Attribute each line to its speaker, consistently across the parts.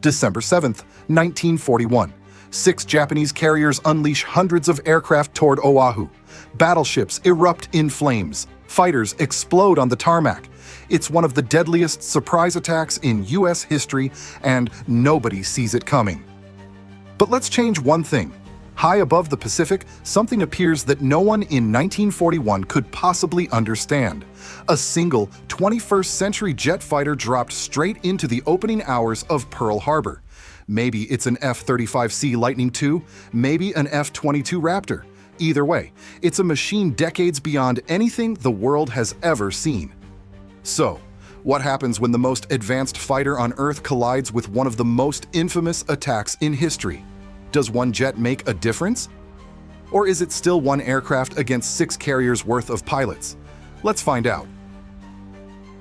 Speaker 1: December 7, 1941. 6 Japanese carriers unleash hundreds of aircraft toward Oahu. Battleships erupt in flames. Fighters explode on the tarmac. It's one of the deadliest surprise attacks in U.S. history, and nobody sees it coming. But let's change one thing. High above the Pacific, something appears that no one in 1941 could possibly understand. A single 21st century jet fighter dropped straight into the opening hours of Pearl Harbor. Maybe it's an F-35C Lightning II, maybe an F-22 Raptor. Either way, it's a machine decades beyond anything the world has ever seen. So, what happens when the most advanced fighter on Earth collides with one of the most infamous attacks in history? Does one jet make a difference? Or is it still one aircraft against 6 carriers worth of pilots? Let's find out.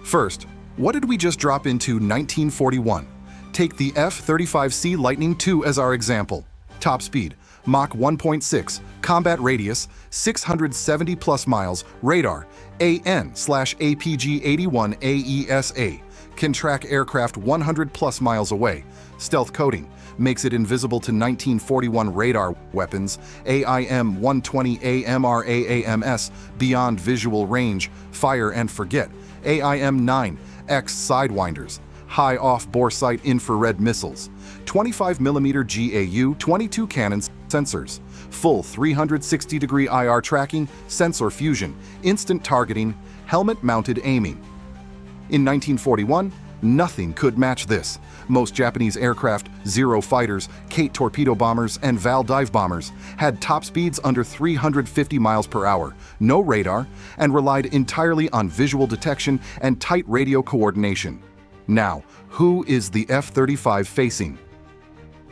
Speaker 1: First, what did we just drop into 1941? Take the F-35C Lightning II as our example. Top speed, Mach 1.6, combat radius, 670 plus miles, radar, AN/APG-81 AESA, can track aircraft 100 plus miles away. Stealth coating makes it invisible to 1941 radar weapons, AIM-120 AMRAAMS, beyond visual range, fire and forget, AIM-9X Sidewinders, high off-bore sight infrared missiles, 25mm GAU 22 cannon sensors, full 360-degree IR tracking, sensor fusion, instant targeting, helmet-mounted aiming. In 1941, nothing could match this. Most Japanese aircraft, Zero fighters, Kate torpedo bombers, and Val dive bombers had top speeds under 350 miles per hour, no radar, and relied entirely on visual detection and tight radio coordination. Now, who is the F-35 facing?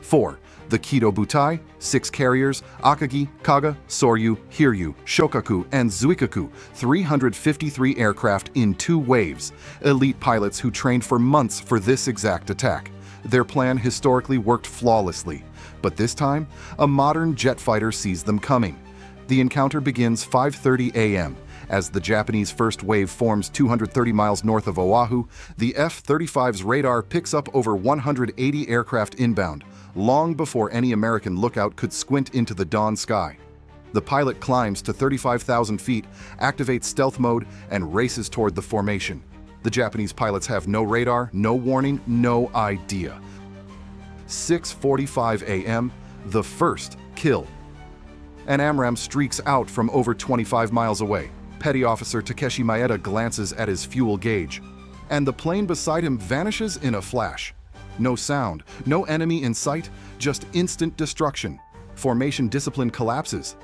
Speaker 1: 4. The Kido Butai, 6 carriers, Akagi, Kaga, Soryu, Hiryu, Shokaku, and Zuikaku, 353 aircraft in 2 waves. Elite pilots who trained for months for this exact attack. Their plan historically worked flawlessly, but this time, a modern jet fighter sees them coming. The encounter begins 5:30 a.m. As the Japanese first wave forms 230 miles north of Oahu, the F-35's radar picks up over 180 aircraft inbound, long before any American lookout could squint into the dawn sky. The pilot climbs to 35,000 feet, activates stealth mode, and races toward the formation. The Japanese pilots have no radar, no warning, no idea. 6:45 a.m., the first kill. An AMRAAM streaks out from over 25 miles away. Petty Officer Takeshi Maeda glances at his fuel gauge, and the plane beside him vanishes in a flash. No sound, no enemy in sight, just instant destruction. Formation discipline collapses.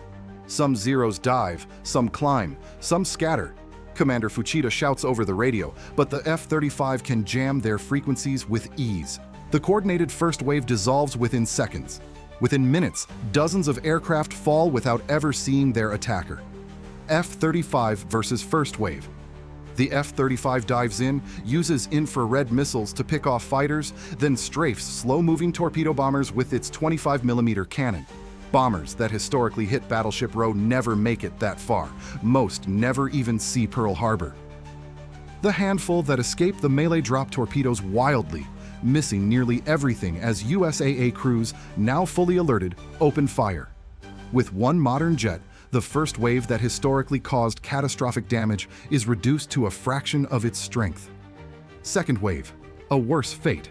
Speaker 1: Some Zeros dive, some climb, some scatter. Commander Fuchida shouts over the radio, but the F-35 can jam their frequencies with ease. The coordinated first wave dissolves within seconds. Within minutes, dozens of aircraft fall without ever seeing their attacker. F-35 versus first wave. The F-35 dives in, uses infrared missiles to pick off fighters, then strafes slow-moving torpedo bombers with its 25mm cannon. Bombers that historically hit Battleship Row never make it that far. Most never even see Pearl Harbor. The handful that escape the melee drop torpedoes wildly, missing nearly everything as USAA crews, now fully alerted, open fire. With one modern jet, the first wave that historically caused catastrophic damage is reduced to a fraction of its strength. Second wave, a worse fate.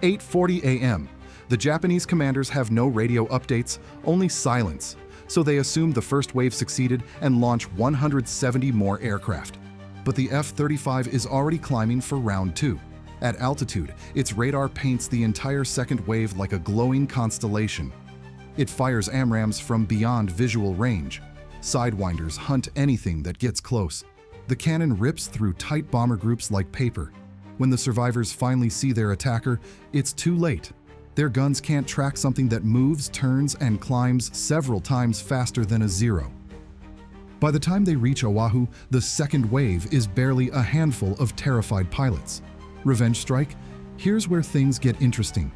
Speaker 1: 8:40 a.m. The Japanese commanders have no radio updates, only silence, so they assume the first wave succeeded and launch 170 more aircraft. But the F-35 is already climbing for round 2. At altitude, its radar paints the entire second wave like a glowing constellation. It fires AMRAAMs from beyond visual range. Sidewinders hunt anything that gets close. The cannon rips through tight bomber groups like paper. When the survivors finally see their attacker, it's too late. Their guns can't track something that moves, turns, and climbs several times faster than a Zero. By the time they reach Oahu, the second wave is barely a handful of terrified pilots. Revenge strike? Here's where things get interesting.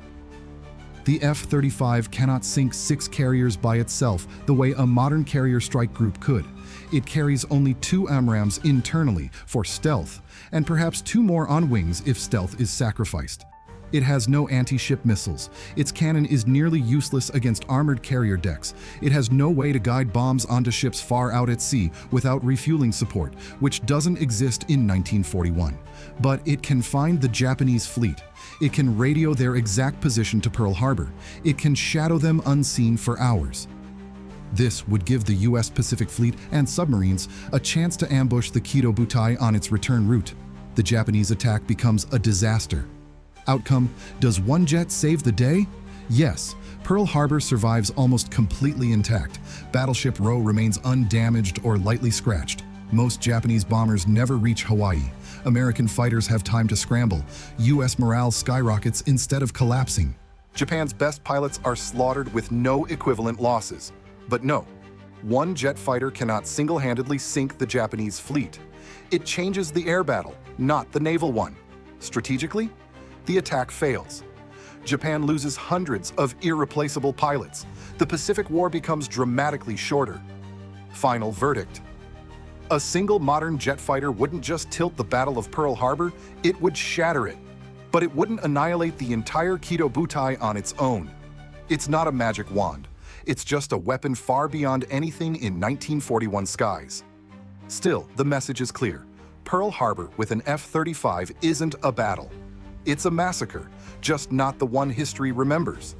Speaker 1: The F-35 cannot sink 6 carriers by itself the way a modern carrier strike group could. It carries only 2 AMRAAMs internally for stealth, and perhaps 2 more on wings if stealth is sacrificed. It has no anti-ship missiles. Its cannon is nearly useless against armored carrier decks. It has no way to guide bombs onto ships far out at sea without refueling support, which doesn't exist in 1941. But it can find the Japanese fleet. It can radio their exact position to Pearl Harbor. It can shadow them unseen for hours. This would give the U.S. Pacific Fleet and submarines a chance to ambush the Kido Butai on its return route. The Japanese attack becomes a disaster. Outcome: does one jet save the day? Yes. Pearl Harbor survives almost completely intact. Battleship Row remains undamaged or lightly scratched. Most Japanese bombers never reach Hawaii. American fighters have time to scramble. U.S. morale skyrockets instead of collapsing. Japan's best pilots are slaughtered with no equivalent losses. But no, one jet fighter cannot single-handedly sink the Japanese fleet. It changes the air battle, not the naval one. Strategically, the attack fails. Japan loses hundreds of irreplaceable pilots. The Pacific War becomes dramatically shorter. Final verdict: a single modern jet fighter wouldn't just tilt the Battle of Pearl Harbor, it would shatter it. But it wouldn't annihilate the entire Kido Butai on its own. It's not a magic wand. It's just a weapon far beyond anything in 1941 skies. Still, the message is clear. Pearl Harbor with an F-35 isn't a battle. It's a massacre, just not the one history remembers.